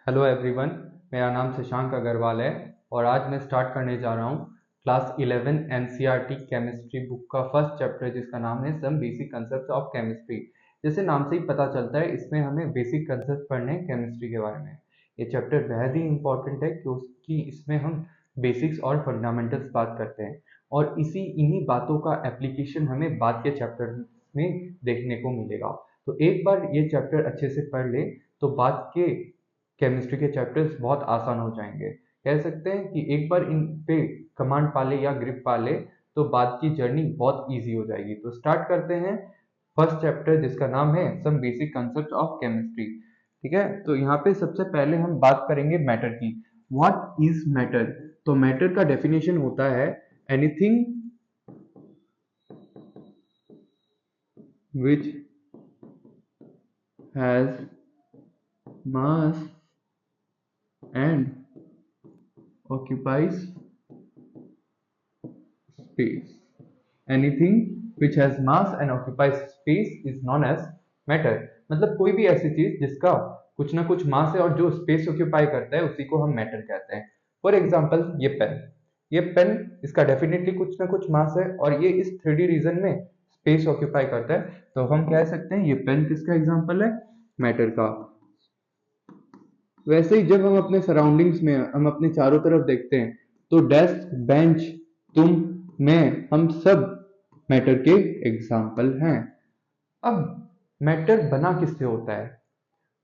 Hello everyone. मेरा नाम शशांक अग्रवाल है और आज मैं स्टार्ट करने जा रहा हूँ क्लास 11 एनसीईआरटी केमिस्ट्री बुक का फर्स्ट चैप्टर जिसका नाम है some basic concept of chemistry. जैसे नाम से ही पता चलता है इसमें हमें बेसिक कंसेप्ट पढ़ने हैं केमिस्ट्री के बारे में। ये चैप्टर बेहद ही इंपॉर्टेंट है क्योंकि इसमें हम बेसिक्स और फंडामेंटल्स बात करते हैं और इन्हीं बातों का एप्लीकेशन हमें बाद के चैप्टर में देखने को मिलेगा। तो एक बार ये चैप्टर अच्छे से पढ़ ले तो बाद के केमिस्ट्री के चैप्टर्स बहुत आसान हो जाएंगे। कह सकते हैं कि एक बार इन पे कमांड पा ले या ग्रिप पा ले तो बाद की जर्नी बहुत इजी हो जाएगी। तो स्टार्ट करते हैं फर्स्ट चैप्टर जिसका नाम है some basic concept of chemistry. ठीक है, तो यहाँ पे सबसे पहले हम बात करेंगे मैटर की। What is matter? तो मैटर का डेफिनेशन होता है anything which has mass and occupies space. Anything which has mass and occupies space is known as matter। मतलब कोई भी ऐसी चीज जिसका कुछ ना कुछ मास है और जो स्पेस ऑक्यूपाई करता है उसी को हम मैटर कहते हैं। फॉर एग्जाम्पल ये पेन इसका डेफिनेटली कुछ ना कुछ मास है और ये इस 3D रीजन में स्पेस ऑक्यूपाई करता है, तो हम कह सकते हैं ये पेन किसका एग्जाम्पल है? मैटर का। वैसे ही जब हम अपने सराउंडिंग्स में हम अपने चारों तरफ देखते हैं तो डेस्क, बेंच, तुम, मैं, हम सब मैटर के एग्जाम्पल हैं। अब मैटर बना किससे होता है?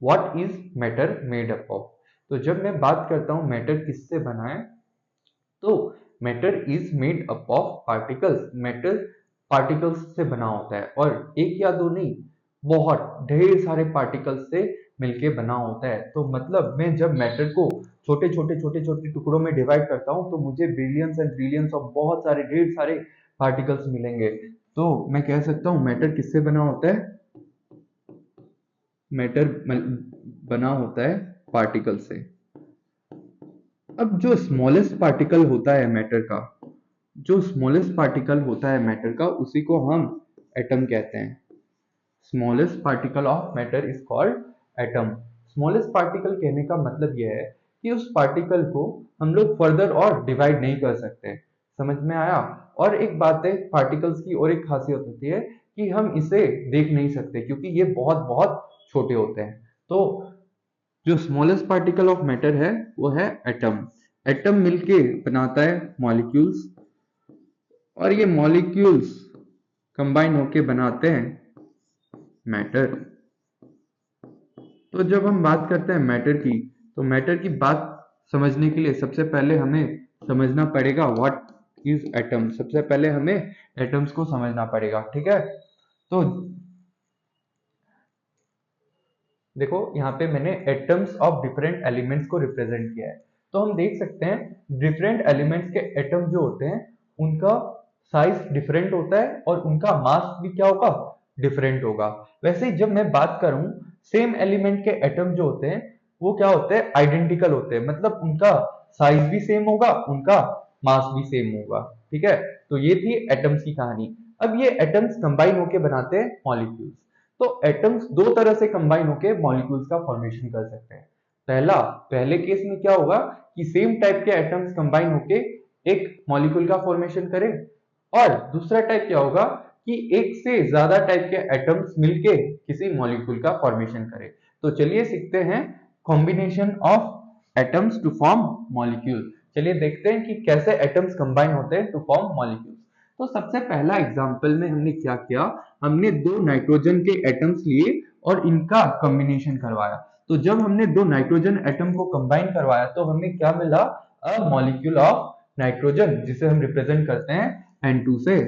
What is matter made up of? तो जब मैं बात करता हूं मैटर किससे बना है तो matter is made up of particles. Matter particles से बना होता है और एक या दो नहीं, बहुत ढेर सारे पार्टिकल्स से मिलके बना होता है। तो मतलब मैं जब मैटर को छोटे छोटे टुकड़ों में डिवाइड करता हूँ तो मुझे बिलियंस एंड ट्रिलियंस ऑफ बहुत सारे ढेर सारे पार्टिकल्स मिलेंगे। तो मैं कह सकता हूँ मैटर किससे बना होता है? मैटर बना होता है पार्टिकल से। अब जो स्मॉलेस्ट पार्टिकल होता है मैटर का, जो स्मॉलेस्ट पार्टिकल होता है मैटर का उसी को हम एटम कहते हैं। Smallest particle of matter is called atom. Smallest particle कहने का मतलब यह है कि उस पार्टिकल को हम लोग फर्दर और डिवाइड नहीं कर सकते। समझ में आया? और एक बात है पार्टिकल्स की और एक खासियत होती है कि हम इसे देख नहीं सकते क्योंकि ये बहुत बहुत छोटे होते हैं। तो जो स्मॉलेस्ट पार्टिकल ऑफ मैटर है वो है एटम। एटम मिलके बनाता है मॉलिक्यूल्स और ये मॉलिक्यूल्स कंबाइन होके बनाते हैं मैटर। तो जब हम बात करते हैं मैटर की, तो मैटर की बात समझने के लिए सबसे पहले हमें समझना पड़ेगा व्हाट इज एटम। सबसे पहले हमें एटम्स को समझना पड़ेगा। ठीक है, तो देखो यहाँ पे मैंने एटम्स ऑफ डिफरेंट एलिमेंट्स को रिप्रेजेंट किया है। तो हम देख सकते हैं डिफरेंट एलिमेंट्स के एटम जो होते हैं उनका साइज डिफरेंट होता है और उनका मास भी क्या होगा? डिफरेंट होगा। वैसे ही जब मैं बात करूं सेम एलिमेंट के एटम जो होते हैं वो क्या होते हैं? आइडेंटिकल होते हैं। मतलब उनका साइज भी सेम होगा, उनका मास भी सेम होगा। ठीक है, तो ये थी एटम्स की कहानी। अब ये एटम्स कंबाइन होके बनाते हैं मॉलिक्यूल्स। तो एटम्स दो तरह से कंबाइन होकर मॉलिक्यूल्स का फॉर्मेशन कर सकते हैं। पहले केस में क्या होगा कि सेम टाइप के एटम्स कंबाइन होके एक मॉलिक्यूल का फॉर्मेशन करें, और दूसरा टाइप क्या होगा कि एक से ज्यादा टाइप के एटम्स मिलके किसी मॉलिक्यूल का फॉर्मेशन करें। तो चलिए सीखते हैं combination of atoms to form molecule. चलिए देखते हैं कि कैसे एटम्स कंबाइन होते हैं टू फॉर्म मॉलिक्यूल। तो सबसे पहला एग्जांपल में हमने क्या किया, हमने दो नाइट्रोजन के एटम्स लिए और इनका कॉम्बिनेशन करवाया। तो जब हमने दो नाइट्रोजन एटम को कंबाइन करवाया तो हमें क्या मिला? अ मॉलिक्यूल ऑफ नाइट्रोजन, जिसे हम रिप्रेजेंट करते हैं N2 से।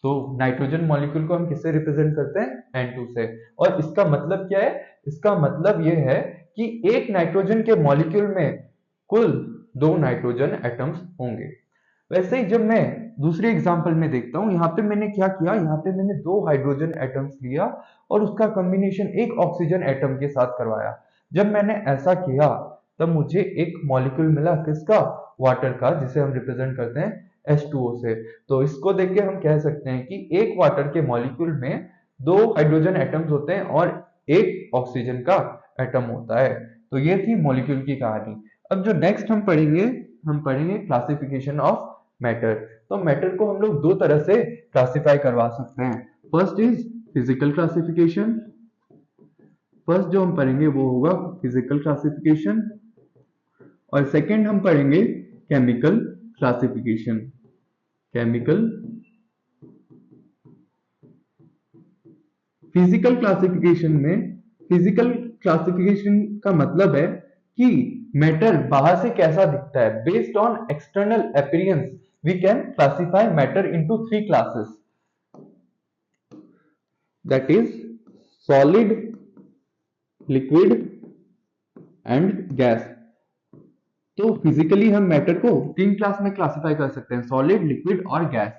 तो नाइट्रोजन मॉलिक्यूल को हम किससे रिप्रेजेंट करते हैं? N2 से। और इसका मतलब क्या है? इसका मतलब यह है कि एक नाइट्रोजन के मॉलिक्यूल में कुल दो नाइट्रोजन एटम्स होंगे। वैसे ही जब मैं दूसरे एग्जांपल में देखता हूं, यहाँ पे मैंने क्या किया, यहाँ पे मैंने दो हाइड्रोजन एटम्स लिया और उसका कॉम्बिनेशन एक ऑक्सीजन एटम के साथ करवाया। जब मैंने ऐसा किया तब मुझे एक मॉलिक्यूल मिला किसका? वाटर का, जिसे हम रिप्रेजेंट करते हैं H2O से। तो इसको देख के हम कह सकते हैं कि एक वाटर के मॉलिक्यूल में दो हाइड्रोजन एटम्स होते हैं और एक ऑक्सीजन का एटम होता है। तो ये थी मॉलिक्यूल की कहानी। अब जो नेक्स्ट हम पढ़ेंगे क्लासिफिकेशन ऑफ मैटर। तो मैटर को हम लोग दो तरह से क्लासिफाई करवा सकते हैं। First is physical classification. First जो हम पढ़ेंगे वो होगा फिजिकल क्लासिफिकेशन, और सेकंड हम पढ़ेंगे chemical classification. Chemical physical classification का मतलब है कि मैटर बाहर से कैसा दिखता है। Based on external appearance we can classify matter into three classes, that is solid, liquid and gas. तो फिजिकली हम मैटर को तीन क्लास में क्लासिफाई कर सकते हैं, सॉलिड, लिक्विड और गैस।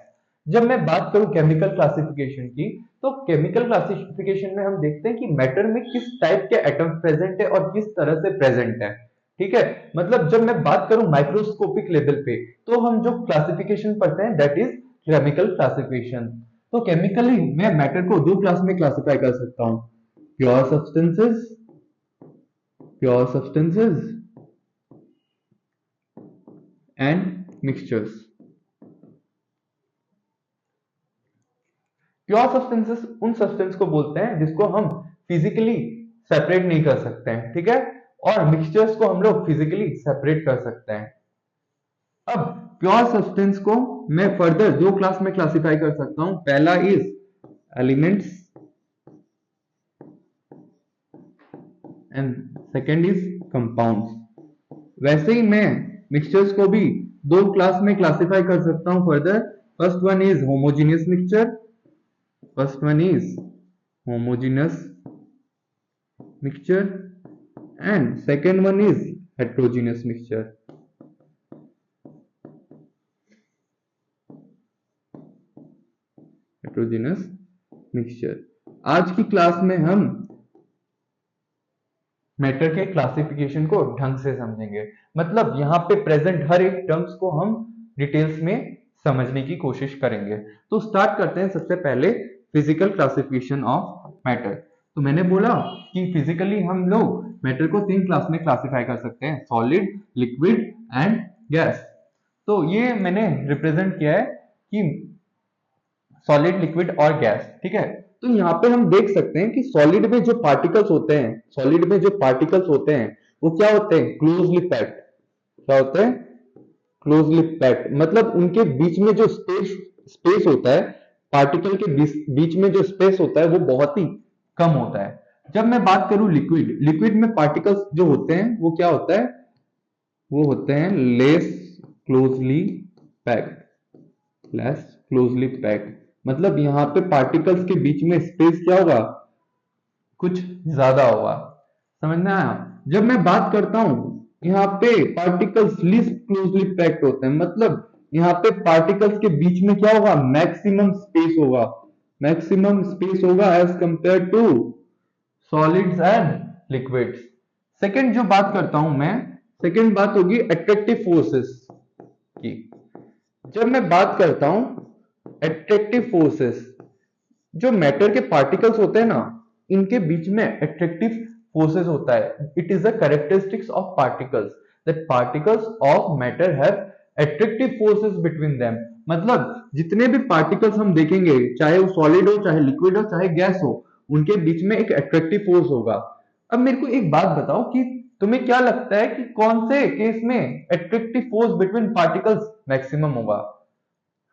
जब मैं बात करूं केमिकल क्लासिफिकेशन की, तो केमिकल क्लासिफिकेशन में हम देखते हैं कि मैटर में किस टाइप के एटम्स प्रेजेंट है और किस तरह से प्रेजेंट है। ठीक है, मतलब जब मैं बात करूं माइक्रोस्कोपिक लेवल पे, तो हम जो क्लासिफिकेशन पढ़ते हैं दैट इज केमिकल क्लासिफिकेशन। तो केमिकली मैं मैटर को दो क्लास में क्लासिफाई कर सकता हूं, pure substances and mixtures. Pure substances उन सब्सटेंस को बोलते हैं जिसको हम फिजिकली सेपरेट नहीं कर सकते हैं, ठीक है, और मिक्सचर्स को हम लोग फिजिकली सेपरेट कर सकते हैं। अब प्योर सब्सटेंस को मैं फर्दर दो क्लास में क्लासिफाई कर सकता हूं। पहला is elements and second is compounds. वैसे ही मैं मिक्सचर्स को भी दो क्लास में क्लासिफाई कर सकता हूं further. First one is homogeneous mixture, and second one is heterogeneous mixture. आज की क्लास में हम मैटर के क्लासिफिकेशन को ढंग से समझेंगे, मतलब यहाँ पे प्रेजेंट हर एक टर्म्स को हम डिटेल्स में समझने की कोशिश करेंगे। तो स्टार्ट करते हैं सबसे पहले फिजिकल क्लासिफिकेशन ऑफ मैटर। तो मैंने बोला कि फिजिकली हम लोग मैटर को तीन क्लास में क्लासिफाई कर सकते हैं, सॉलिड, लिक्विड एंड गैस। तो ये मैंने रिप्रेजेंट किया है कि सॉलिड, लिक्विड और गैस, ठीक है। तो यहाँ पे हम देख सकते हैं कि सॉलिड में जो पार्टिकल्स होते हैं वो क्या होते हैं, क्लोजली पैक्ड। क्या होते हैं, क्लोजली पैक्ड, मतलब उनके बीच में जो स्पेस होता है, पार्टिकल के बीच में जो स्पेस होता है वो बहुत ही कम होता है। जब मैं बात करूं लिक्विड में पार्टिकल्स जो होते हैं वो क्या होता है, वो होते हैं लेस क्लोजली पैक्ड। मतलब यहाँ पे पार्टिकल्स के बीच में स्पेस क्या होगा, कुछ ज्यादा होगा। समझ में आया। जब मैं बात करता हूं यहाँ पे पार्टिकल्स लीस्ट क्लोजली पैक्ड होते हैं, मतलब यहाँ पे पार्टिकल्स के बीच में क्या होगा, मैक्सिमम स्पेस होगा as compare to solids and liquids. Second जो बात करता हूं मैं, सेकंड बात होगी अट्रैक्टिव फोर्सेस की। जब मैं बात करता हूं अट्रैक्टिव फोर्सेस, जो मैटर के पार्टिकल्स होते हैं ना, इनके बीच में अट्रैक्टिव फोर्सेस होता है। It is a characteristics of particles that particles of matter have attractive forces between them. मतलब जितने भी पार्टिकल्स हम देखेंगे, चाहे वो सॉलिड हो, चाहे लिक्विड हो, चाहे गैस हो, उनके बीच में एक अट्रैक्टिव फोर्स होगा। अब मेरे को एक बात बताओ कि तुम्हें क्या लगता है कि कौन से केस में attractive force between particles maximum होगा?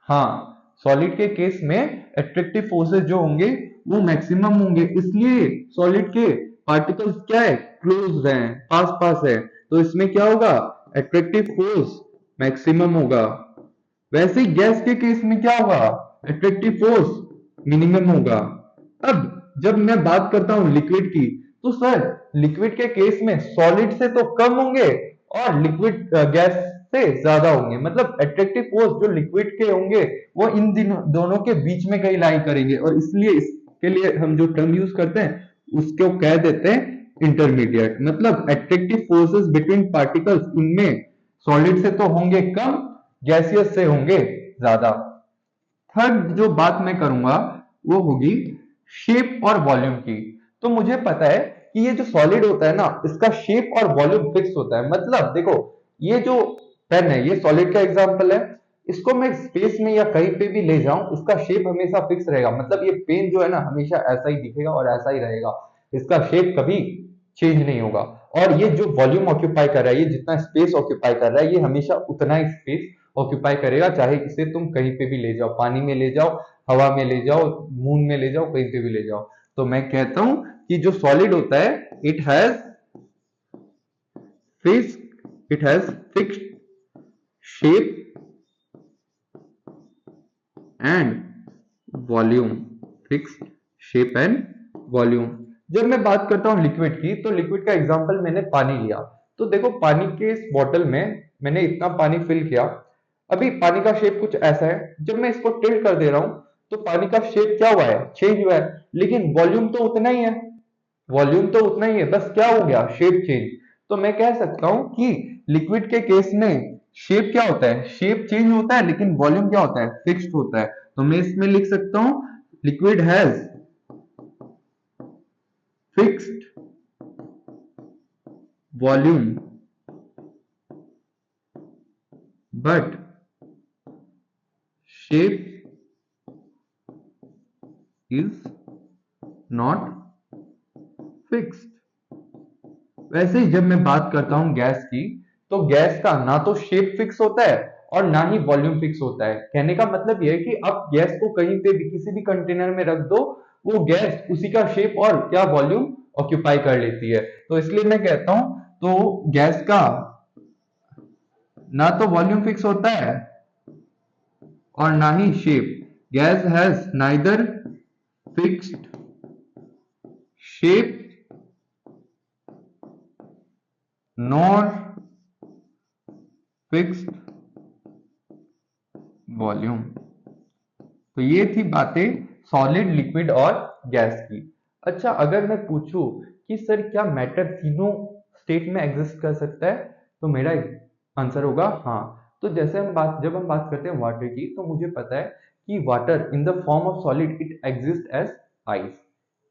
हाँ, सॉलिड के केस में अट्रैक्टिव फोर्सेस जो होंगे वो मैक्सिमम होंगे, इसलिए सॉलिड के पार्टिकल्स क्या है, क्लोज हैं, पास है, तो इसमें क्या होगा, अट्रैक्टिव फोर्स मैक्सिमम होगा। वैसे ही गैस के केस में क्या होगा, अट्रैक्टिव फोर्स मिनिमम होगा। अब जब मैं बात करता हूं लिक्विड की, तो सर लिक्विड के केस में सॉलिड से तो कम होंगे और लिक्विड गैस से ज्यादा होंगे। मतलब अट्रैक्टिव फोर्स जो लिक्विड के होंगे वो इन दोनों के बीच में कहीं लाई करेंगे, और इसलिए इसके लिए हम जो टर्म यूज करते हैं उसको कह देते हैं इंटरमीडिएट। मतलब अट्रैक्टिव फोर्सेस बिटवीन पार्टिकल्स, इनमें सॉलिड से तो होंगे कम, गैसियस से होंगे ज्यादा। थर्ड जो बात मैं करूंगा वो होगी शेप और वॉल्यूम की। तो मुझे पता है कि ये जो सॉलिड होता है ना, इसका शेप और वॉल्यूम फिक्स होता है। मतलब देखो, ये जो पेन है ये सॉलिड का एग्जांपल है, इसको मैं स्पेस में या कहीं पे भी ले जाऊं, इसका शेप हमेशा फिक्स रहेगा। मतलब ये पेन जो है ना, हमेशा ऐसा ही दिखेगा और ऐसा ही रहेगा, इसका शेप कभी चेंज नहीं होगा। और ये जो वॉल्यूम ऑक्यूपाई कर रहा है, ये जितना स्पेस ऑक्यूपाई कर रहा है, ये हमेशा उतना ही स्पेस ऑक्यूपाई करेगा, चाहे इसे तुम कहीं पे भी ले जाओ, पानी में ले जाओ, हवा में ले जाओ, मून में ले जाओ, कहीं पे भी ले जाओ। तो मैं कहता हूं कि जो सॉलिड होता है, fix it has fixed shape and volume, fix shape and volume. जब मैं बात करता हूं लिक्विड की, तो लिक्विड का एग्जांपल मैंने पानी लिया। तो देखो, पानी के इस बॉटल में मैंने इतना पानी फिल किया, अभी पानी का शेप कुछ ऐसा है। जब मैं इसको टिल्ट कर दे रहा हूं, तो पानी का शेप क्या हुआ है, चेंज हुआ है, लेकिन वॉल्यूम तो उतना ही है। वॉल्यूम तो उतना ही है, बस क्या हो गया, शेप चेंज। तो मैं कह सकता हूं कि लिक्विड के केस में शेप क्या होता है, शेप चेंज होता है, लेकिन वॉल्यूम क्या होता है, फिक्स्ड होता है। तो मैं इसमें लिख सकता हूं liquid has fixed volume but shape is not fixed. वैसे ही जब मैं बात करता हूं गैस की, तो गैस का ना तो शेप फिक्स होता है और ना ही वॉल्यूम फिक्स होता है। कहने का मतलब यह है कि आप गैस को कहीं पे भी किसी भी कंटेनर में रख दो, वो गैस उसी का शेप और क्या वॉल्यूम ऑक्यूपाई कर लेती है। तो इसलिए मैं कहता हूं, तो गैस का ना तो वॉल्यूम फिक्स होता है और ना ही shape. Gas has neither fixed shape nor fixed volume. तो ये थी बातें सॉलिड, लिक्विड और गैस की। अच्छा, अगर मैं पूछूं कि सर क्या मैटर तीनों स्टेट में एग्जिस्ट कर सकता है, तो मेरा आंसर होगा हाँ। तो जैसे जब हम बात करते हैं वाटर की, तो मुझे पता है कि water in the form of solid it exist as ice,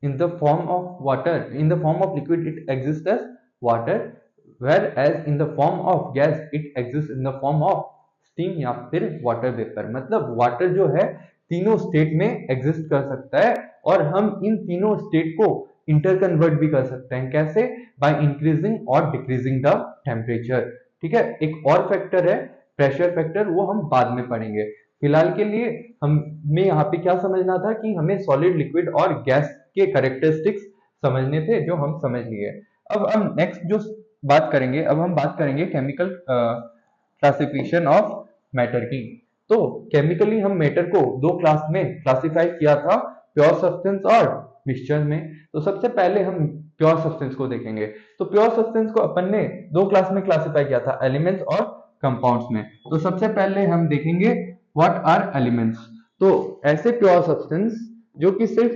in the form of water, in the form of liquid it exist as water, whereas in the form of gas it exist in the form of steam या फिर water vapour. मतलब water जो है तीनों state में exist कर सकता है, और हम इन तीनों स्टेट को इंटर कन्वर्ट भी कर सकते हैं। कैसे? बाय इंक्रीजिंग और डिक्रीजिंग द टेम्परेचर। ठीक है, एक और फैक्टर है प्रेशर फैक्टर, वो हम बाद में पढ़ेंगे। फिलहाल के लिए हमें यहाँ पे क्या समझना था कि हमें सॉलिड, लिक्विड और गैस के कैरेक्टरिस्टिक्स समझने थे, जो हम समझ लिए। अब हम नेक्स्ट जो बात करेंगे, अब हम बात करेंगे केमिकल क्लासिफिकेशन ऑफ मैटर की। तो केमिकली हम मैटर को दो क्लास में क्लासिफाई किया था, प्योर सब्सटेंस और मिक्सचर में। तो सबसे पहले हम प्योर सब्सटेंस को देखेंगे। तो प्योर सब्सटेंस को अपन ने दो क्लास में क्लासिफाई किया था, एलिमेंट्स और कंपाउंड्स में। तो सबसे पहले हम देखेंगे व्हाट आर एलिमेंट्स। तो ऐसे प्योर सब्सटेंस जो कि सिर्फ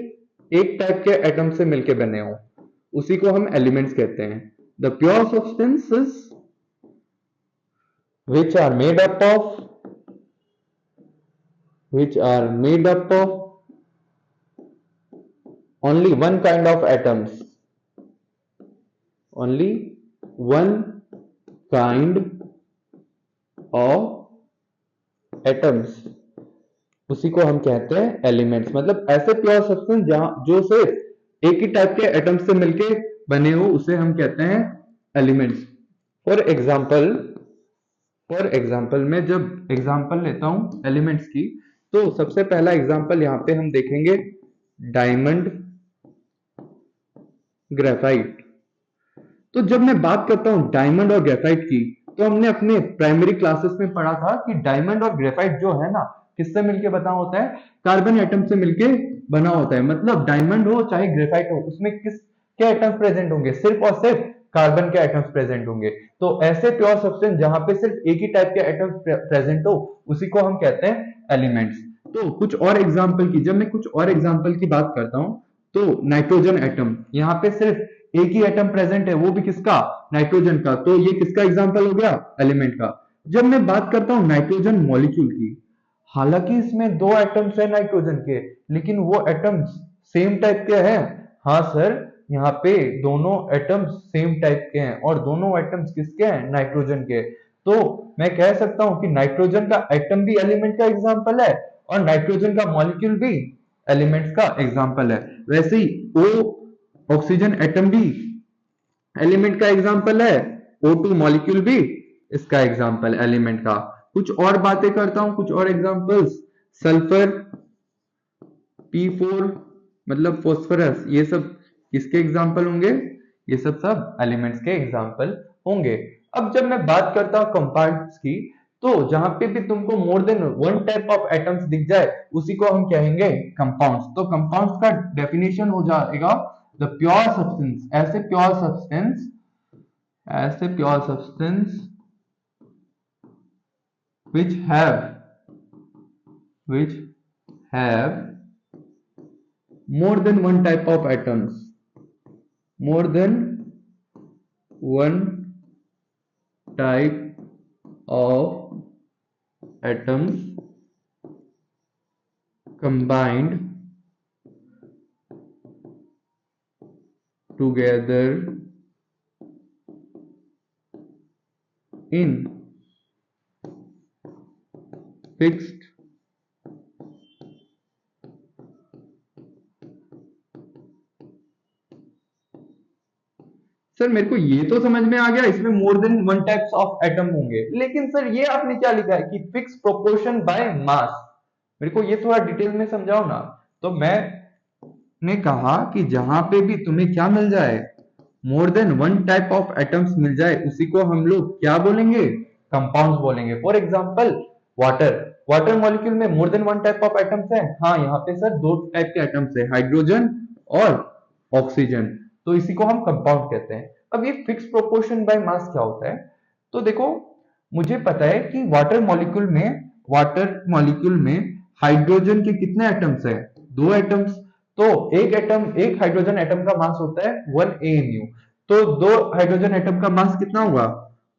एक टाइप के एटम से मिलकर बने हो, उसी को हम एलिमेंट्स कहते हैं। The pure substances which are made up of only one kind of atoms, only one kind of atoms, उसी को हम कहते हैं एलिमेंट्स। मतलब ऐसे प्योर सब्सटेंस जहां जो सिर्फ एक ही टाइप के एटम्स से मिलके बने हो, उसे हम कहते हैं एलिमेंट्स। फॉर एग्जाम्पल मैं जब एग्जाम्पल लेता हूं एलिमेंट्स की, तो सबसे पहला एग्जाम्पल यहां पे हम देखेंगे डायमंड, ग्रेफाइट। तो जब मैं बात करता हूं डायमंड और ग्रेफाइट की, तो हमने अपने प्राइमरी क्लासेस में पढ़ा था कि डायमंड और ग्रेफाइट जो है ना, किससे मिलके बना होता है, कार्बन एटम से मिलके बना होता है। मतलब डायमंड हो चाहे ग्रेफाइट हो, उसमें किस क्या एटम्स प्रेजेंट होंगे, सिर्फ और सिर्फ कार्बन के एटम्स प्रेजेंट होंगे। तो ऐसे प्योर सब्सटेंस जहां पे सिर्फ एक ही टाइप के एटम्स प्रेजेंट हो, उसी को हम कहते हैं एलिमेंट्स। तो कुछ और एग्जाम्पल की, जब मैं कुछ और एग्जाम्पल की बात करता हूं, तो नाइट्रोजन एटम, यहाँ पे सिर्फ एक ही एटम प्रेजेंट है, वो भी किसका, नाइट्रोजन का। तो ये किसका एग्जाम्पल हो गया, एलिमेंट का। जब मैं बात करता हूं नाइट्रोजन मॉलिक्यूल की, हालांकि इसमें दो एटम्स है नाइट्रोजन के, लेकिन वो एटम्स सेम टाइप के हैं। हाँ सर, यहाँ पे दोनों एटम्स सेम टाइप के हैं और दोनों एटम्स किसके हैं, नाइट्रोजन के। तो मैं कह सकता हूं कि नाइट्रोजन का एटम भी एलिमेंट का एग्जांपल है और नाइट्रोजन का मॉलिक्यूल भी एलिमेंट्स का एग्जांपल है। वैसे ही ओ ऑक्सीजन एटम भी एलिमेंट का एग्जांपल है, O2 मॉलिक्यूल भी इसका एग्जांपल एलिमेंट का। कुछ और बातें करता हूं, कुछ और एग्जांपल्स। सल्फर P4 मतलब फॉस्फोरस, ये सब किसके एग्जांपल होंगे, ये सब सब एलिमेंट्स के एग्जांपल होंगे। अब जब मैं बात करता हूं कंपाउंड्स की, तो जहां पे भी तुमको मोर than one type of atoms दिख जाए उसी को हम कहेंगे कंपाउंड्स। तो कंपाउंड्स का डेफिनेशन हो जाएगा द प्योर सब्सटेंस, ऐसे pure substance which have more than one type of atoms, more than one type of atoms combined together in fixed sir मेरे को ये तो समझ में आ गया, इसमें मोर than one types of atom होंगे, लेकिन सर ये आपने क्या लिखा है कि फिक्स प्रोपोर्शन बाय मास। मेरे को ये थोड़ा डिटेल में समझाओ ना। तो मैंने कहा कि जहां पे भी तुम्हें क्या मिल जाए, more than one type of atoms मिल जाए, उसी को हम लोग क्या बोलेंगे, कंपाउंड्स बोलेंगे। फॉर एग्जांपल वाटर मॉलिक्यूल में मोर than one type of atoms है। हाँ, यहाँ पे सर दो टाइप के एटम्स है, हाइड्रोजन और ऑक्सीजन, तो इसी को हम कंपाउंड कहते हैं। अब ये फिक्स प्रोपोर्शन बाय मास क्या होता है, तो देखो मुझे पता है कि वाटर मॉलिक्यूल में हाइड्रोजन के कितने एटम्स है, दो एटम्स। तो एक हाइड्रोजन एटम का मास होता है 1 AMU। तो दो हाइड्रोजन एटम का मास कितना होगा,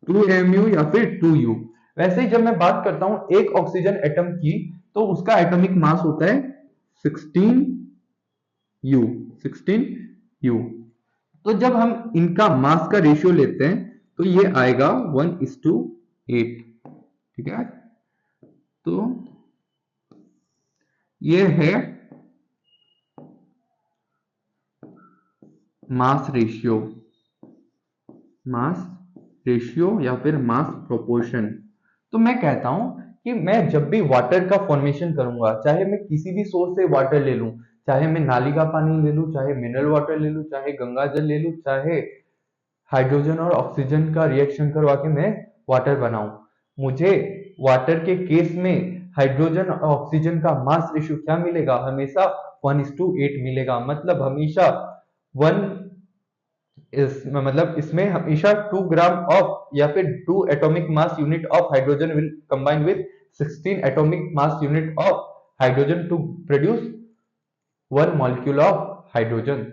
2 AMU या फिर 2U। वैसे ही जब मैं बात करता हूं एक ऑक्सीजन एटम की, तो उसका एटॉमिक मास होता है 16U। तो जब हम इनका मास का रेशियो लेते हैं तो ये आएगा 1:8। ठीक है, तो ये है मास रेशियो या फिर मास प्रोपोर्शन। तो मैं कहता हूं कि मैं जब भी वाटर का फॉर्मेशन करूंगा, चाहे मैं किसी भी सोर्स से वाटर ले लूं, चाहे मैं नाली का पानी ले लूं, चाहे मिनरल वाटर ले लूं, चाहे गंगा जल ले लूं, चाहे हाइड्रोजन और ऑक्सीजन का रिएक्शन करवा के मैं वाटर बनाऊं, मुझे वाटर के केस में हाइड्रोजन और ऑक्सीजन का मास रेशियो क्या मिलेगा, हमेशा 1:8 मिलेगा। मतलब हमेशा वन इसमें हमेशा 2 ग्राम ऑफ या फिर 2 atomic mass unit of hydrogen will combine with 16 atomic mass unit of hydrogen to produce 1 molecule of hydrogen.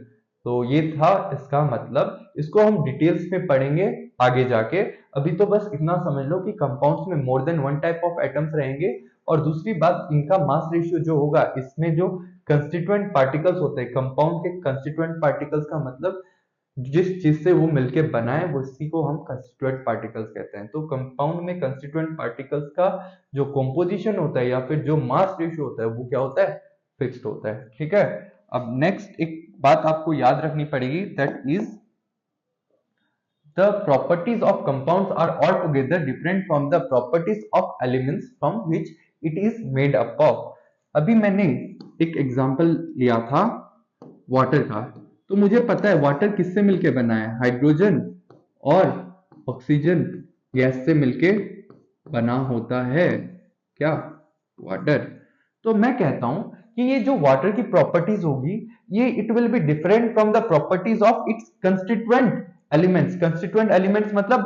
तो ये था इसका मतलब, इसको हम डिटेल्स में पढ़ेंगे आगे जाके। अभी तो बस इतना समझ लो कि कंपाउंड्स में मोर than one type of atoms रहेंगे, और दूसरी बात इनका मास रेशियो जो होगा, इसमें जो कंस्टिट्यूएंट पार्टिकल्स होते हैं, कंपाउंड के कंस्टिट्यूएंट पार्टिकल्स का मतलब जिस चीज से वो मिलके बना है उसी को हम कंस्टिट्यूएंट पार्टिकल्स कहते हैं। तो कंपाउंड में कंस्टिट्यूएंट पार्टिकल्स का जो कॉम्पोजिशन होता है या फिर जो मास रेशियो होता है वो क्या होता है, फिक्स्ड होता है। ठीक है, अब नेक्स्ट एक बात आपको याद रखनी पड़ेगी, that is the properties of compounds are all together different from the properties of elements from which it is made up of. अभी मैंने एक एग्जांपल लिया था वाटर का, तो मुझे पता है वाटर किससे मिलके बना है, हाइड्रोजन और ऑक्सीजन गैस से मिलके बना होता है क्या, वाटर। तो मैं कहता हूं कि ये जो वाटर की प्रॉपर्टीज होगी, ये it will be different from the properties of its constituent elements. Constituent elements मतलब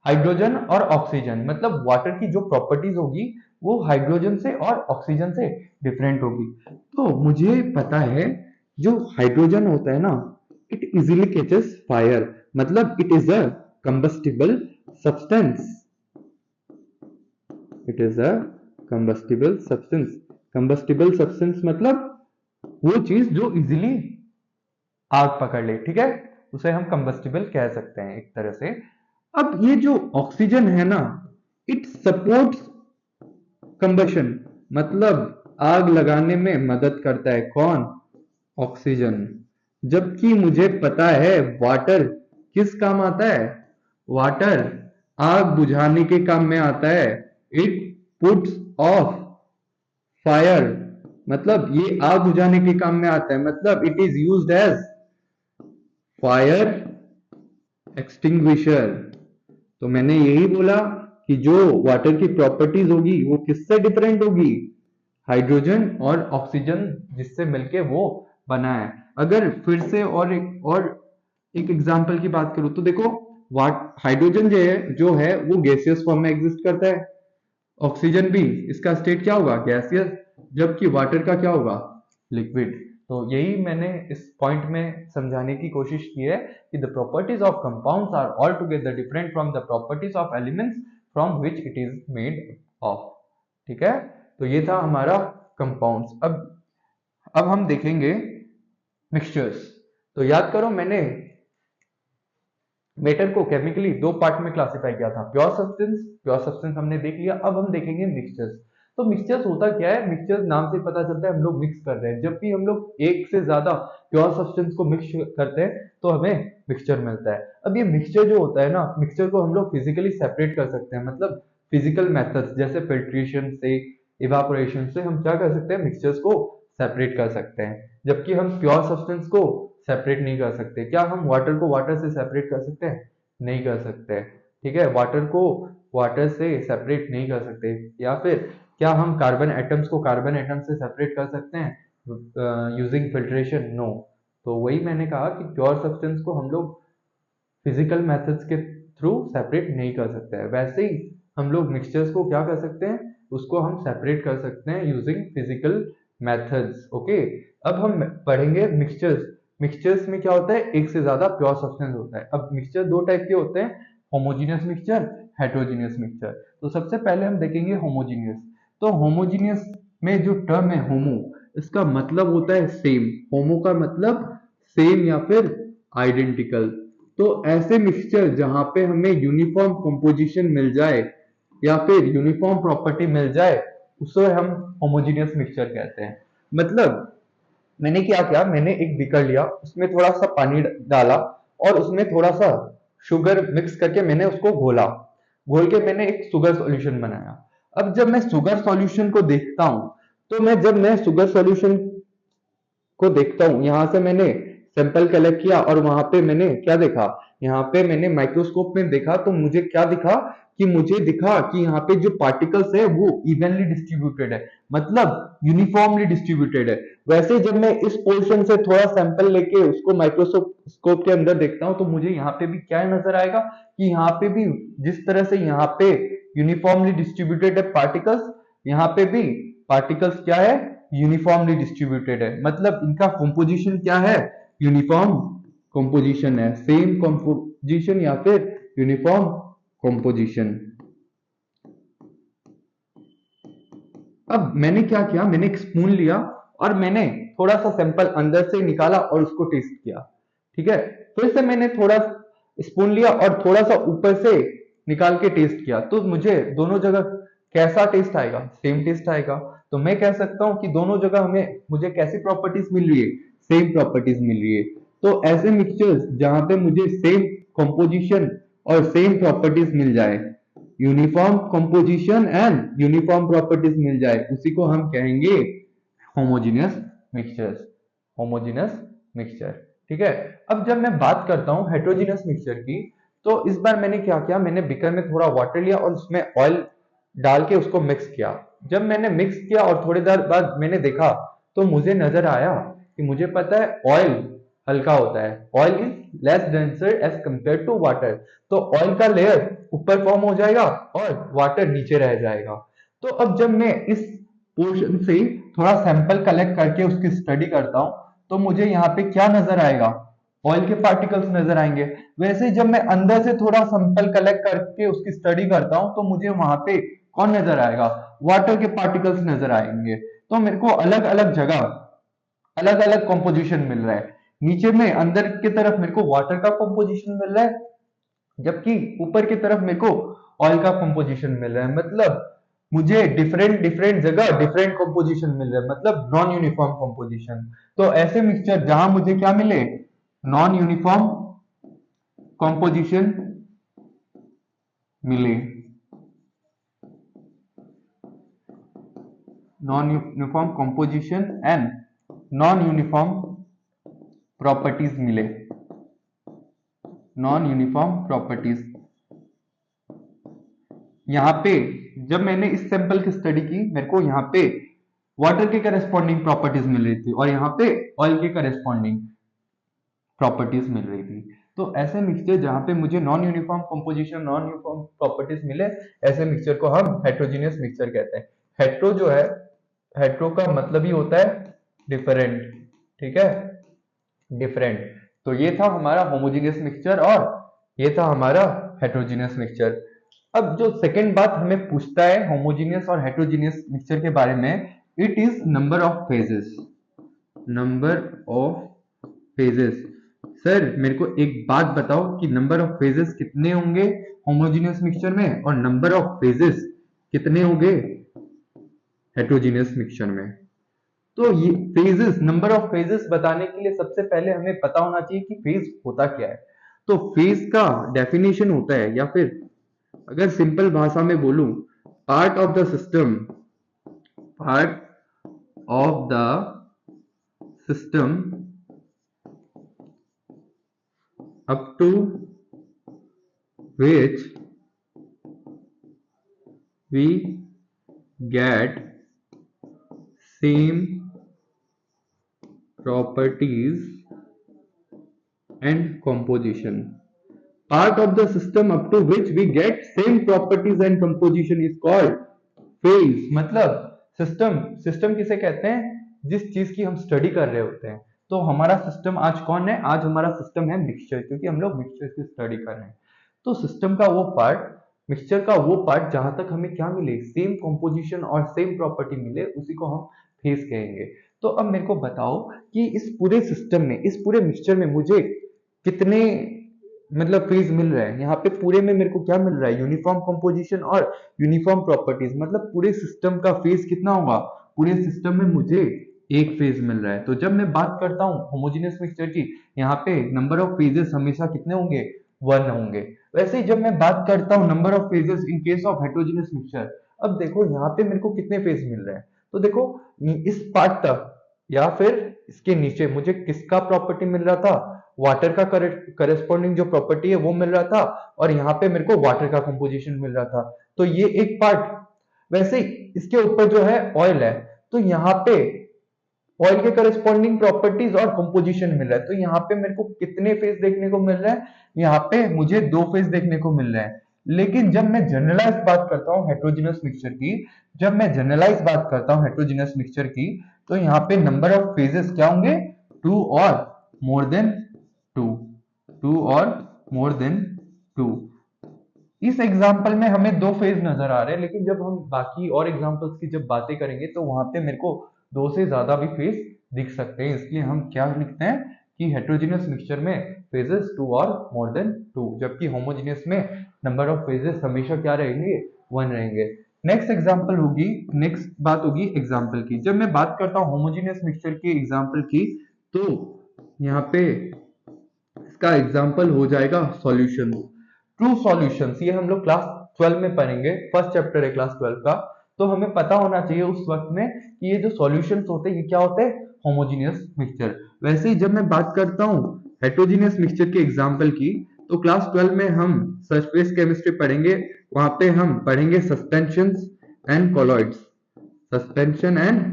हाइड्रोजन और ऑक्सीजन, मतलब वाटर की जो प्रॉपर्टीज होगी वो हाइड्रोजन से और ऑक्सीजन से डिफरेंट होगी। तो मुझे पता है जो हाइड्रोजन होता है ना, इट इजीली कैचेस फायर, मतलब it is a combustible substance. It is a combustible substance. Combustible substance मतलब वो चीज जो इजीली आग पकड़ ले, ठीक है, उसे हम कंबस्टिबल कह सकते हैं एक तरह से। अब ये जो ऑक्सीजन है ना, इट सपोर्ट्स कंबशन, मतलब आग लगाने में मदद करता है कौन? ऑक्सीजन। जबकि मुझे पता है वाटर किस काम आता है? वाटर आग बुझाने के काम में आता है। इट पुट्स ऑफ फायर, मतलब ये आग बुझाने के काम में आता है, मतलब it is used as fire extinguisher. तो मैंने यही बोला कि जो वाटर की प्रॉपर्टीज होगी वो किससे डिफरेंट होगी? हाइड्रोजन और ऑक्सीजन जिससे मिलके वो बना है। अगर फिर से और एक एग्जांपल की बात करूं तो देखो, हाइड्रोजन जो है वो गैसियस फॉर्म में एग्जिस्ट करता है। ऑक्सीजन भी, इसका स्टेट क्या होगा? गैसियस। जबकि वाटर का क्या होगा? लिक्विड। तो यही मैंने इस पॉइंट में समझाने की कोशिश की है कि the properties of compounds are all together different from the properties of elements from which it is made of. ठीक है, तो ये था हमारा कंपाउंड्स। अब हम देखेंगे मिक्सचर्स। तो याद करो, मैंने मेटर को केमिकली दो पार्ट में क्लासिफाई किया था, प्योर सब्सटेंस हमने देख लिया। अब हम देखेंगे मिक्सचर्स। तो मिक्सचर्स होता क्या है? मिक्सचर्स नाम से पता चलता है हम लोग मिक्स कर रहे हैं। जब भी हम लोग एक से ज्यादा प्योर सब्सटेंस को मिक्स करते हैं तो हमें मिक्सचर मिलता है। अब ये मिक्सचर जो होता है ना, मिक्सचर को हम लोग फिजिकली सेपरेट कर सकते हैं, मतलब फिजिकल मेथड्स जैसे फिल्ट्रेशन से, इवापोरेशन से हम क्या कर सकते हैं? मिक्सचर्स को सेपरेट कर सकते हैं। जबकि हम प्योर सब्सटेंस को सेपरेट नहीं कर सकते। क्या हम वाटर को वाटर से सेपरेट कर सकते हैं? नहीं कर सकते। ठीक है, वाटर को वाटर से सेपरेट नहीं कर सकते। या फिर क्या हम कार्बन एटम्स को कार्बन एटम से सेपरेट कर सकते हैं यूजिंग फिल्ट्रेशन? नो। तो वही मैंने कहा कि प्योर सब्सटेंस को हम लोग फिजिकल मेथड्स के थ्रू सेपरेट नहीं कर सकते हैं। वैसे ही हम लोग मिक्सचर्स को क्या कर सकते हैं? उसको हम सेपरेट कर सकते हैं यूजिंग फिजिकल मेथड्स। ओके, अब हम पढ़ेंगे मिक्सचर्स। मिक्सचर्स में क्या होता है? एक से ज्यादा प्योर सब्सटेंस होता है। अब मिक्सचर दो टाइप के होते हैं, होमोजीनियस मिक्सचर, हेट्रोजीनियस मिक्सचर। तो सबसे पहले हम देखेंगे होमोजीनियस। तो होमोजीनियस में जो टर्म है होमो, इसका मतलब होता है सेम। होमो का मतलब सेम या फिर आइडेंटिकल। तो ऐसे मिक्सचर जहां पे हमें यूनिफॉर्म कंपोजिशन मिल जाए या फिर यूनिफॉर्म प्रॉपर्टी मिल जाए, उसे हम होमोजीनियस मिक्सचर कहते हैं। मतलब मैंने क्या किया, मैंने एक बीकर लिया, उसमें थोड़ा सा पानी डाला और उसमें थोड़ा सा शुगर मिक्स करके मैंने उसको घोला। घोल के मैंने एक शुगर सॉल्यूशन बनाया। अब जब मैं शुगर सॉल्यूशन को देखता हूं, तो जब मैं शुगर सॉल्यूशन को देखता हूं, यहां से मैंने सैंपल कलेक्ट किया और वहां पे मैंने क्या देखा? यहाँ पे मैंने माइक्रोस्कोप में देखा तो मुझे क्या दिखा? कि मुझे दिखा कि यहाँ पे जो पार्टिकल्स है वो इवनली डिस्ट्रीब्यूटेड है, मतलब यूनिफॉर्मली डिस्ट्रीब्यूटेड है। वैसे जब मैं इस पोर्शन से थोड़ा सैंपल लेके उसको माइक्रोस्कोप के अंदर देखता हूं, तो मुझे यहाँ पे भी क्या नजर आएगा? कि यहाँ पे भी जिस तरह से यहाँ पे यूनिफॉर्मली डिस्ट्रीब्यूटेड है पार्टिकल्स, यहाँ पे भी पार्टिकल्स क्या है? यूनिफॉर्मली डिस्ट्रीब्यूटेड है। मतलब इनका कंपोजिशन क्या है? यूनिफॉर्म कंपोजिशन है, सेम कंपोजिशन या फिर यूनिफॉर्म कंपोजिशन। अब मैंने क्या किया, मैंने एक स्पून लिया और मैंने थोड़ा सा सैंपल अंदर से निकाला और उसको टेस्ट किया। ठीक है, फिर से मैंने थोड़ा स्पून लिया और थोड़ा सा ऊपर से निकाल के टेस्ट किया। तो मुझे दोनों जगह कैसा टेस्ट आएगा? सेम टेस्ट आएगा। तो मैं कह सकता हूं कि दोनों जगह मुझे कैसी प्रॉपर्टीज मिल रही है? सेम प्रॉपर्टीज मिल रही है। तो ऐसे मिक्सचर्स जहां पे मुझे सेम कंपोजिशन और सेम प्रॉपर्टीज मिल जाए, uniform composition and uniform properties मिल जाए, उसी को हम कहेंगे होमोजीनियस मिक्सचर्स। Homogeneous mixture. ठीक है, अब जब मैं बात करता हूं हेट्रोजीनियस मिक्सचर की, तो इस बार मैंने क्या किया, मैंने बीकर में थोड़ा वाटर लिया और उसमें ऑयल डाल के उसको मिक्स किया। जब मैंने मिक्स किया और थोड़ी देर बाद मैंने देखा, तो मुझे नजर आया कि मुझे पता है ऑयल हल्का होता है, oil is less denser as compare to water. तो ऑयल का लेयर ऊपर फॉर्म हो जाएगा और वाटर नीचे रह जाएगा। तो अब जब मैं इस पोर्शन से थोड़ा सैंपल कलेक्ट करके उसकी स्टडी करता हूं, तो मुझे यहाँ पे क्या नजर आएगा? ऑयल के पार्टिकल्स नजर आएंगे। वैसे जब मैं अंदर से थोड़ा सैंपल कलेक्ट करके उसकी स्टडी करता हूं, तो मुझे वहां पे कौन नजर आएगा? वाटर के पार्टिकल्स नजर आएंगे। तो मेरे को अलग अलग जगह अलग अलग कॉम्पोजिशन मिल रहा है। नीचे में अंदर की तरफ मेरे को वाटर का कंपोजिशन मिल रहा है, जबकि ऊपर की तरफ मेरे को ऑयल का कंपोजिशन मिल रहा है। मतलब मुझे डिफरेंट डिफरेंट जगह डिफरेंट कंपोजिशन मिल रहा है, मतलब नॉन यूनिफॉर्म कंपोजिशन। तो ऐसे मिक्सचर जहां मुझे क्या मिले, नॉन यूनिफॉर्म कंपोजिशन मिले, non uniform composition and non uniform properties मिले, नॉन यूनिफॉर्म प्रॉपर्टीज। यहाँ पे जब मैंने इस सैंपल की स्टडी की, मेरे को यहाँ पे वाटर के करस्पॉन्डिंग प्रॉपर्टीज मिल रही थी और यहाँ पे ऑयल के करस्पॉन्डिंग प्रॉपर्टीज मिल रही थी। तो ऐसे मिक्सचर जहाँ पे मुझे non uniform composition, non uniform properties मिले, ऐसे मिक्सचर को हम हेट्रोजीनियस मिक्सचर कहते हैं। हेट्रो जो है, हेट्रो का मतलब ही होता है डिफरेंट, ठीक है, डिफरेंट। तो ये था हमारा होमोजीनियस मिक्सचर और ये था हमारा हेट्रोजीनियस मिक्सचर। अब जो सेकंड बात हमें पूछता है होमोजीनियस और हेट्रोजीनियस मिक्सचर के बारे में, it is number of phases, number of phases. Sir मेरे को एक बात बताओ कि नंबर ऑफ फेजेस कितने होंगे होमोजीनियस मिक्सचर में और नंबर ऑफ फेजेस कितने होंगे हेट्रोजीनियस मिक्सचर में। तो ये फेजेस, नंबर ऑफ फेजेस बताने के लिए सबसे पहले हमें पता होना चाहिए कि फेज होता क्या है। तो फेज का डेफिनेशन होता है, या फिर अगर सिंपल भाषा में बोलूं, part of the system, part of the system up to which we get same properties and composition. Part of the system up to which we get same properties and composition is called phase। मतलब system किसे कहते हैं, जिस चीज की हम study कर रहे होते हैं। तो हमारा सिस्टम आज कौन है, आज हमारा सिस्टम है मिक्सचर, क्योंकि हम लोग मिक्सचर की स्टडी कर रहे हैं। तो सिस्टम का वो पार्ट, मिक्सचर का वो पार्ट जहां तक हमें क्या मिले, सेम कंपोजिशन और सेम प्रॉपर्टी मिले, उसी को हम फेज कहेंगे। तो अब मेरे को बताओ कि इस पूरे सिस्टम में, इस पूरे मिक्सचर में मुझे कितने मतलब फेज मिल रहा है। यहाँ पे पूरे में मेरे को क्या मिल रहा है, यूनिफॉर्म कंपोजिशन और यूनिफॉर्म प्रॉपर्टीज। मतलब पूरे सिस्टम का फेज कितना होगा, पूरे सिस्टम में मुझे एक फेज मिल रहा है। तो जब मैं बात करता हूँ होमोजेनियस मिक्सचर की, यहाँ पे नंबर ऑफ फेजेस हमेशा कितने होंगे, 1 होंगे। वैसे ही जब मैं बात करता हूँ number of phases in case of heterogeneous mixture, अब देखो यहाँ पे मेरे को कितने फेज मिल रहे हैं। तो देखो इस पार्ट तक या फिर इसके नीचे मुझे किसका प्रॉपर्टी मिल रहा था, वाटर का करस्पॉन्डिंग जो प्रॉपर्टी है वो मिल रहा था, और यहाँ पे मेरे को वाटर का कंपोजिशन मिल रहा था। तो ये एक पार्ट। वैसे इसके ऊपर जो है ऑयल है, तो यहाँ पे ऑयल के करस्पॉन्डिंग प्रॉपर्टीज और कंपोजिशन मिल रहा है। तो यहाँ पे मेरे को कितने फेज देखने को मिल रहा है, यहाँ पे मुझे 2 फेज देखने को मिल रहा है। लेकिन जब मैं जनरलाइज बात करता हूँ हेट्रोजीनियस मिक्सचर की, जब मैं जनरलाइज बात करता हूँ हेट्रोजीनियस मिक्सचर की, तो यहाँ पे नंबर ऑफ फेजेस क्या होंगे, 2 और मोर देन 2, 2 और मोर देन 2। इस एग्जाम्पल में हमें 2 फेज नजर आ रहे हैं, लेकिन जब हम बाकी और एग्जाम्पल्स की जब बातें करेंगे तो वहां पे मेरे को 2 से ज्यादा भी फेज दिख सकते हैं। इसलिए हम क्या लिखते हैं कि हेट्रोजीनियस मिक्सचर में फेजेस 2 और मोर देन 2, जबकि होमोजीनियस में नंबर ऑफ फेजेस हमेशा क्या रहेंगे, 1 रहेंगे। नेक्स्ट एग्जाम्पल होगी, नेक्स्ट बात होगी एग्जाम्पल की। जब मैं बात करता हूँ होमोजीनियस मिक्सचर की एग्जाम्पल की, तो यहाँ पे इसका एग्जाम्पल हो जाएगा सॉल्यूशन, ट्रू सॉल्यूशंस। ये हम लोग क्लास 12 में पढ़ेंगे, फर्स्ट चैप्टर है क्लास 12 का। तो हमें पता होना चाहिए उस वक्त में कि ये जो सॉल्यूशंस होते हैं ये क्या होते हैं, होमोजीनियस मिक्सचर। वैसे ही जब मैं बात करता हूँ हेट्रोजीनियस मिक्सचर के एग्जाम्पल की, तो क्लास 12 में हम सरफेस केमिस्ट्री पढ़ेंगे। वहां पे हम पढ़ेंगे suspension and colloids, suspension and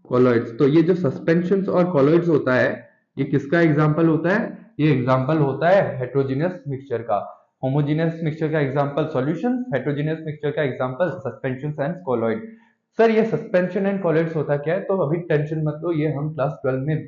colloids. तो ये जो सस्पेंशन और कॉलॉइड्स होता है, ये किसका एग्जाम्पल होता है, ये एग्जाम्पल होता है हेट्रोजीनियस मिक्सचर का। होमोजीनियस मिक्सचर का एग्जांपल सॉल्यूशन, हेट्रोजीनियस मिक्सचर का example suspension and colloid. Sir ये सस्पेंशन एंड कॉलॉइड्स होता क्या है, तो अभी टेंशन मत लो, ये हम क्लास 12 में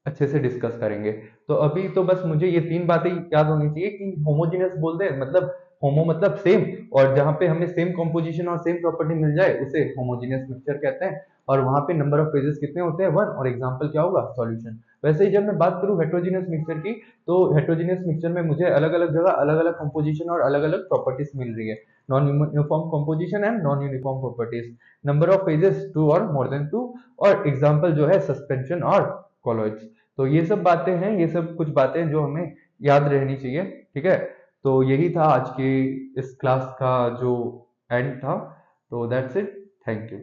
अच्छे से डिस्कस करेंगे। तो अभी तो बस मुझे ये 3 बातें याद होनी चाहिए कि होमोजीनियस बोलते हैं मतलब होमो मतलब सेम, और जहाँ पे हमें सेम कॉम्पोजिशन और सेम प्रॉपर्टी मिल जाए उसे होमोजेनियस मिक्सचर कहते हैं। और वहाँ पे नंबर ऑफ फेजेस कितने होते हैं, 1, और एग्जाम्पल क्या होगा, सॉल्यूशन। वैसे ही जब मैं बात करूँ हेट्रोजीनियस मिक्सचर की, तो हेट्रोजीनियस मिक्सचर में मुझे अलग अलग जगह अलग अलग कंपोजिशन और अलग अलग प्रॉपर्टीज मिल रही है, non uniform composition and non uniform properties, number of phases 2 और मोर देन 2, और एग्जाम्पल जो है सस्पेंशन और कॉलॉइड्स। तो ये सब बातें हैं, ये सब कुछ बातें जो हमें याद रहनी चाहिए, ठीक है। तो यही था आज की इस क्लास का जो एंड था। तो दैट्स इट, थैंक यू।